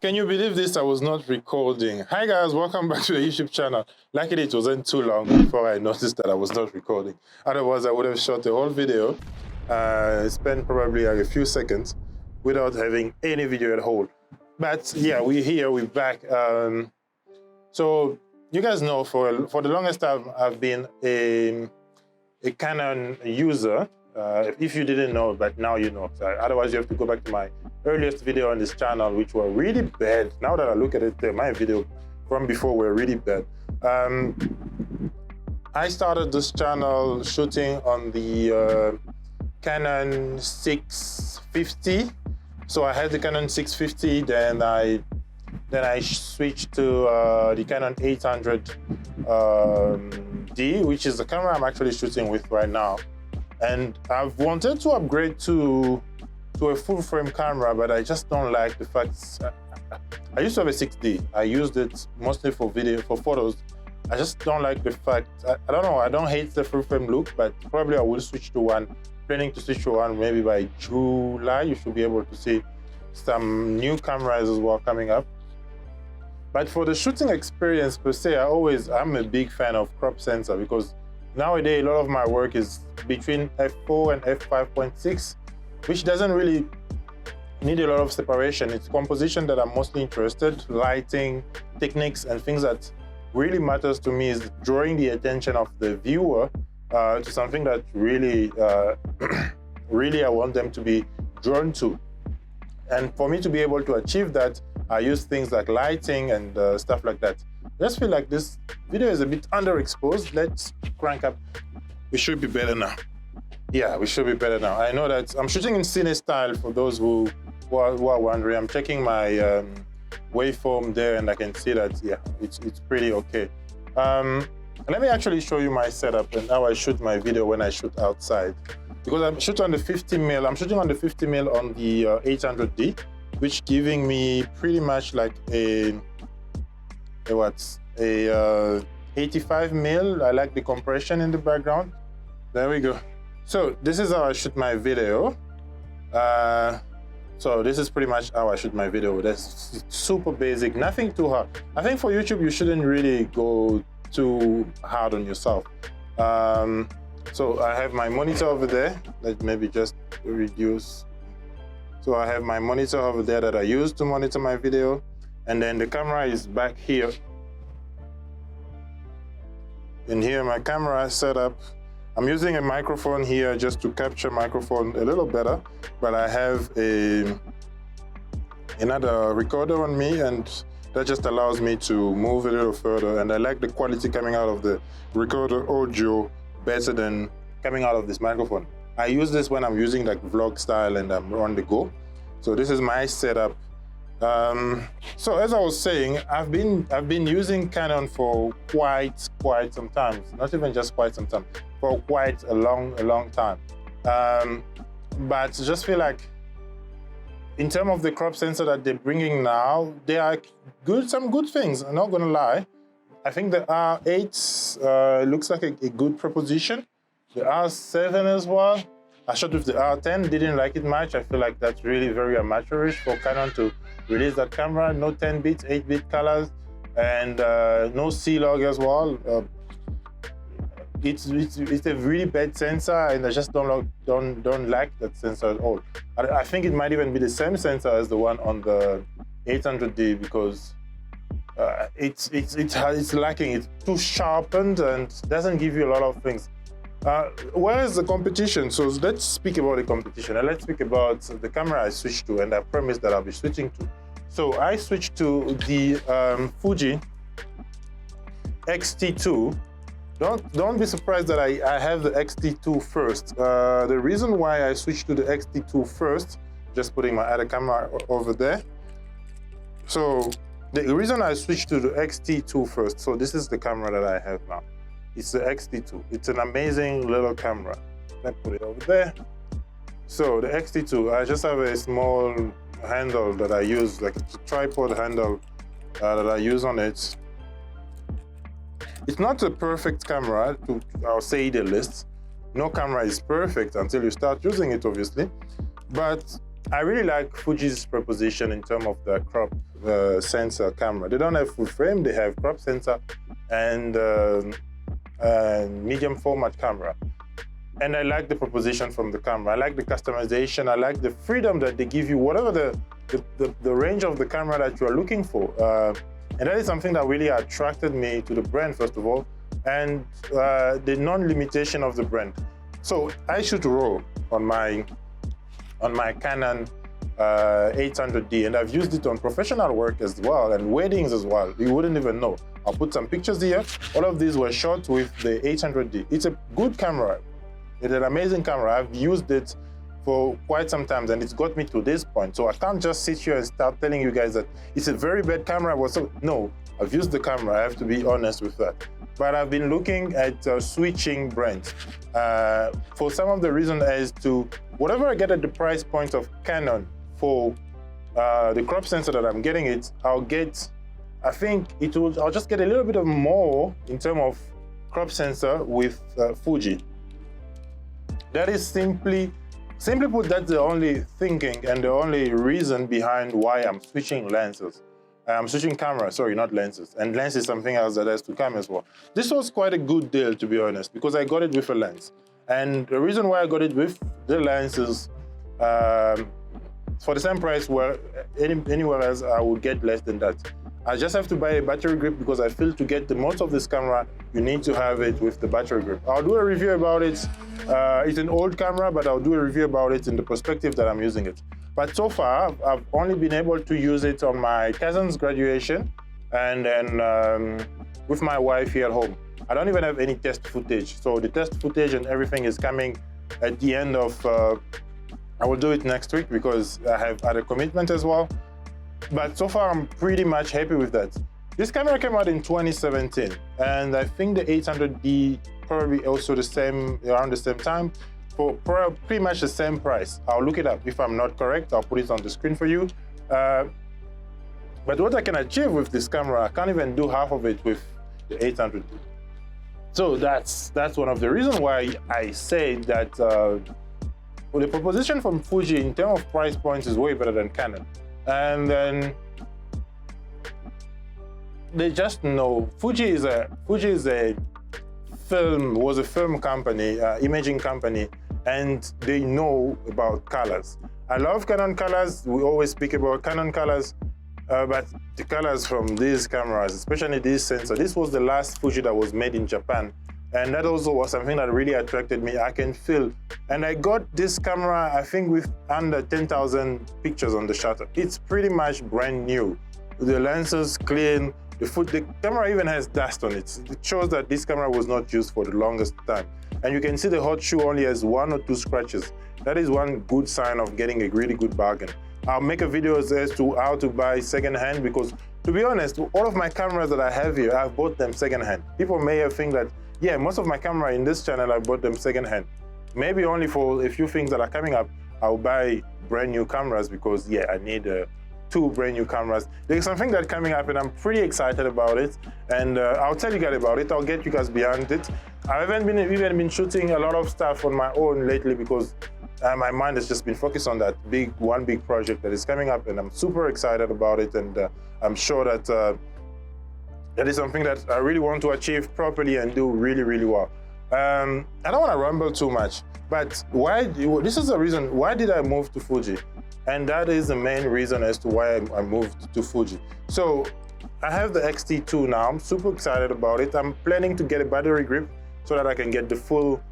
Can you believe this? I was not recording. Hi guys, welcome back to the YouTube channel. Luckily it wasn't too long before I noticed that I was not recording. Otherwise I would have shot the whole video, spent probably like a few seconds without having any video at all. But yeah, we're here, we're back. So you guys know for the longest time I've been a Canon user. If you didn't know, but now you know. So otherwise you have to go back to my earliest video on this channel, which were really bad. Now that I look at it, my video from before were really bad. I started this channel shooting on the Canon 650. So I had the Canon 650, then I switched to the Canon 800D, which is the camera I'm actually shooting with right now. And I've wanted to upgrade to a full frame camera, but I just don't like the fact. I used to have a 6D. I used it mostly for video, for photos. I just don't like the fact. I don't know. I don't hate the full frame look, but probably I will switch to one. Planning to switch to one maybe by July. You should be able to see some new cameras as well coming up. But for the shooting experience per se, I'm a big fan of crop sensor, because nowadays a lot of my work is between f4 and f5.6, which doesn't really need a lot of separation. It's composition that I'm mostly interested, lighting, techniques, and things that really matters to me is drawing the attention of the viewer to something that really, really I want them to be drawn to. And for me to be able to achieve that, I use things like lighting and stuff like that. I just feel like this video is a bit underexposed. Let's crank up. We should be better now. Yeah, we should be better now. I know that I'm shooting in cine style for those who are wondering. I'm checking my waveform there and I can see that, yeah, it's pretty okay. Let me actually show you my setup and how I shoot my video when I shoot outside. Because I'm shooting on the 50mm, I'm shooting on the 50mm on the 800D, which giving me pretty much like a 85mm. I like the compression in the background. There we go. So this is how I shoot my video. So this is pretty much how I shoot my video. That's super basic, nothing too hard. I think for YouTube, you shouldn't really go too hard on yourself. So I have my monitor over there. Let's maybe just reduce. So I have my monitor over there that I use to monitor my video. And then the camera is back here. And here my camera is set up. I'm using a microphone here just to capture microphone a little better, but I have another recorder on me, and that just allows me to move a little further. And I like the quality coming out of the recorder audio better than coming out of this microphone. I use this when I'm using like vlog style and I'm on the go. So this is my setup. So as I was saying, I've been using Canon for quite some time. Not even just quite some time, for quite a long time. But just feel like in terms of the crop sensor that they're bringing now, they are good, some good things. I'm not gonna lie. I think the R8 looks like a good proposition. The R7 as well. I shot with the R10, didn't like it much. I feel like that's really very amateurish for Canon to release that camera. No 10-bit, 8-bit colors, and no C-Log as well. It's a really bad sensor, and I just don't like that sensor at all. I think it might even be the same sensor as the one on the 800D, because it's lacking. It's too sharpened and doesn't give you a lot of things. Where is the competition? So let's speak about the competition, and let's speak about the camera I switched to, and I promised that I'll be switching to. So I switched to the Fuji-XT2. Don't be surprised that I have the XT2 first. The reason why I switched to the XT2 first, just putting my other camera over there. So the reason I switched to the XT2 first, so this is the camera that I have now. It's the XT2. It's an amazing little camera. Let's put it over there. So the XT2, I just have a small handle that I use, like a tripod handle that I use on it. It's not a perfect camera, I'll say the least. No camera is perfect until you start using it, obviously. But I really like Fuji's proposition in terms of the crop sensor camera. They don't have full frame, they have crop sensor and medium format camera. And I like the proposition from the camera. I like the customization. I like the freedom that they give you, whatever the range of the camera that you are looking for. And that is something that really attracted me to the brand, first of all, and the non-limitation of the brand. So I shoot RAW on my Canon 800D, and I've used it on professional work as well and weddings as well. You wouldn't even know. I'll put some pictures here. All of these were shot with the 800D. It's a good camera. It's an amazing camera. I've used it for quite some time and it's got me to this point. So I can't just sit here and start telling you guys that it's a very bad camera. No, I've used the camera. I have to be honest with that. But I've been looking at switching brands for some of the reasons as to whatever I get at the price point of Canon for the crop sensor that I'm getting it, I'll just get a little bit of more in terms of crop sensor with Fuji. That is simply put, that's the only thinking and the only reason behind why I'm switching lenses. I'm switching camera, sorry, not lenses. And lens is something else that has to come as well. This was quite a good deal, to be honest, because I got it with a lens. And the reason why I got it with the lens is for the same price where anywhere else I would get less than that. I just have to buy a battery grip because I feel to get the most of this camera, you need to have it with the battery grip. I'll do a review about it. It's an old camera, but I'll do a review about it in the perspective that I'm using it. But so far, I've only been able to use it on my cousin's graduation and then with my wife here at home. I don't even have any test footage. So the test footage and everything is coming at the end of, I will do it next week because I have other commitment as well. But so far, I'm pretty much happy with that. This camera came out in 2017, and I think the 800D probably also around the same time, for pretty much the same price. I'll look it up. If I'm not correct, I'll put it on the screen for you. But what I can achieve with this camera, I can't even do half of it with the 800D. So that's one of the reasons why I say that the proposition from Fuji in terms of price points is way better than Canon. And then they just know Fuji is a film company, imaging company, and they know about colors. I love Canon colors. We always speak about Canon colors, but the colors from these cameras, especially this sensor, this was the last Fuji that was made in Japan. And that also was something that really attracted me. I can feel, and I got this camera, I think with under 10,000 pictures on the shutter. It's pretty much brand new. The lenses clean, the camera even has dust on it. It shows that this camera was not used for the longest time. And you can see the hot shoe only has 1 or 2 scratches. That is one good sign of getting a really good bargain. I'll make a video as to how to buy secondhand because, to be honest, all of my cameras that I have here, I've bought them secondhand. People may have think that, yeah, most of my camera in this channel, I bought them secondhand. Maybe only for a few things that are coming up, I'll buy brand new cameras because, yeah, I need 2 brand new cameras. There's something that's coming up and I'm pretty excited about it. And I'll tell you guys about it. I'll get you guys behind it. I haven't even been shooting a lot of stuff on my own lately because my mind has just been focused on that one big project that is coming up, and I'm super excited about it. And I'm sure that that is something that I really want to achieve properly and do really, really well. I don't want to ramble too much, but this is the reason, why did I move to Fuji? And that is the main reason as to why I moved to Fuji. So I have the XT2 now. I'm super excited about it. I'm planning to get a battery grip so that I can get the full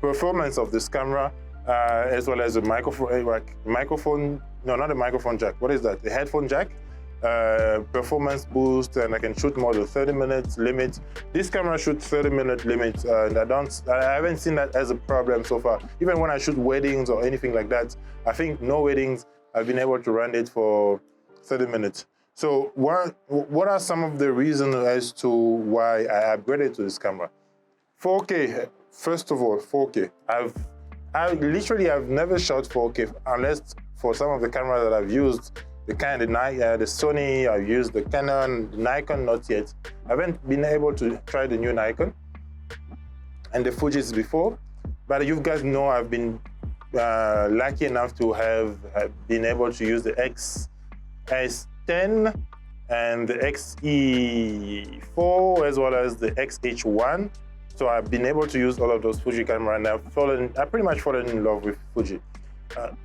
performance of this camera, as well as a microphone, no, not a microphone jack. What is that? A headphone jack, performance boost, and I can shoot more than 30 minutes limit. This camera shoots 30-minute limit, and I haven't seen that as a problem so far. Even when I shoot weddings or anything like that, I think no weddings, I've been able to run it for 30 minutes. So what are some of the reasons as to why I upgraded to this camera? 4K, first of all, 4K. I've never shot 4K unless for some of the cameras that I've used, the Sony, I've used the Canon, the Nikon, not yet. I haven't been able to try the new Nikon and the Fujis before, but you guys know I've been lucky enough to have been able to use the XS10 and the XE4 as well as the XH1. So I've been able to use all of those Fuji cameras, and I pretty much fallen in love with Fuji.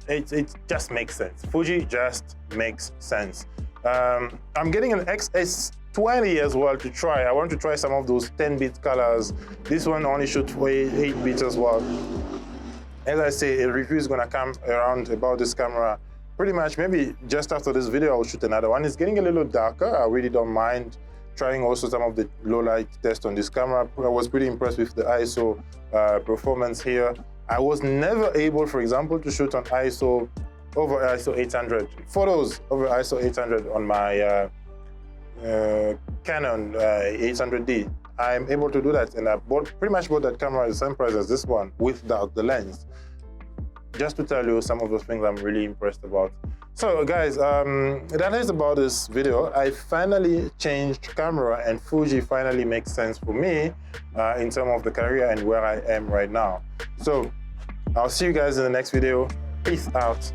It just makes sense. Fuji just makes sense. I'm getting an XS20 as well to try. I want to try some of those 10-bit colors. This one only shoots for 8 bits as well. As I say, a review is gonna come around about this camera pretty much maybe just after this video. I'll shoot another one. It's getting a little darker. I really don't mind trying also some of the low light tests on this camera. I was pretty impressed with the ISO performance here. I was never able, for example, to shoot on ISO over ISO 800 photos over ISO 800 on my Canon 800D. I'm able to do that, and I pretty much bought that camera at the same price as this one without the lens. Just to tell you some of those things I'm really impressed about. So guys, that is about this video. I finally changed camera, and Fuji finally makes sense for me in terms of the career and where I am right now. So I'll see you guys in the next video. Peace out.